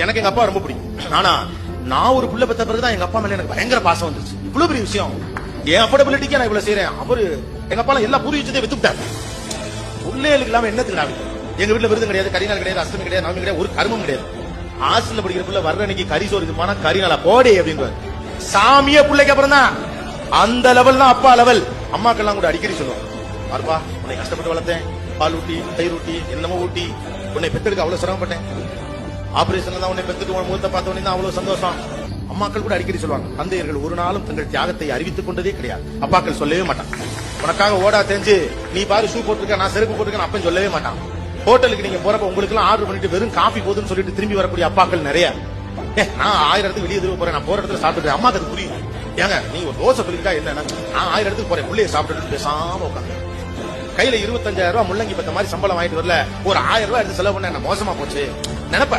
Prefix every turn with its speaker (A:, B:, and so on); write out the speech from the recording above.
A: எனக்கு எங்க அப்பா ரொம்ப பிடிக்கும். ஆனா நான் ஒரு புள்ள பெற்ற பிறகுதான் எங்க அப்பா மேல எனக்கு பயங்கர பாசம் வந்துருச்சு. இவ்வளவு பெரிய விஷயம், என் அஃபோர்டபிலிட்டிக்கு நான் இவ்வளவு செய்யறேன். அவரு எங்க அப்பா எல்லா பூர்வீகத்தையும் வித்துட்டாரு. பிள்ளைகளுக்கு இல்லாம என்னத்துக்கு லாபம்? எங்க வீட்டுல விருதும் கிடையாது, கரிநாள் கிடையாது, அஷ்டமி கிடையாது, நவமி கிடையாது, ஒரு கர்மம் கிடையாது. ஹாஸ்டல்ல படிக்கிற பிள்ளை வர்ற அன்னைக்கு கறி சோறு இதுமான கரிநாளா போடே அப்படின்னு சாமியே பிள்ளைக்கு அப்புறம் தான். அந்த லெவல் தான் அப்பா லெவல். அம்மாக்கெல்லாம் கூட அடிக்கடி சொல்லுவாங்க, பாருப்பா உன்னை கஷ்டப்பட்டு வளர்த்தேன், பால் ஊட்டி தயிர் ஊட்டி என்னமோ ஊட்டி உன்னை பெத்தெடுக்க அவ்வளவு சிரமப்பட்டேன். ஆபரேஷன்ல தான் உன்னை பெத்துட்டு உன் முகத்தை பார்த்த உடனே தான் அவ்வளவு சந்தோஷம். அம்மாக்கள் கூட அடிக்கடி சொல்லுவாங்க, தந்தையர்கள் ஒரு நாளும் தங்கள் தியாகத்தை அறிவித்துக் கொண்டதே கிடையாது. அப்பாக்கள் சொல்லவே மாட்டான். உனக்காக ஓடா தெரிஞ்சு நீ பாரு ஷூ போட்டுருக்க, நான் செருப்பு போட்டுருக்கேன் அப்பன்னு சொல்லவே மாட்டான். ஹோட்டலுக்கு நீங்க போறப்ப உங்களுக்கு எல்லாம் ஆர்டர் பண்ணிட்டு வெறும் காஃபி போதுன்னு சொல்லிட்டு திரும்பி வரக்கூடிய அப்பாக்கள் நிறைய. நான் 1000 இடத்துக்கு வெளியே திரும்ப போறேன், நான் போற இடத்துல சாப்பிட்டு அம்மாக்கு அது புரியும். ஏங்க நீ ஒரு தோசை சொல்லிட்டா என்ன, நான் 1000 இடத்துக்கு போறேன் பிள்ளைய சாப்பிட்டு பேசாம உட்காந்து கையில 25,000 ரூபாய் முள்ளங்கி பத்த மாதிரி சம்பளம் வாங்கிட்டு வரல, ஒரு 1000 ரூபாய் எடுத்து செலவு பண்ண என்ன மோசமா போச்சு நினைப்ப.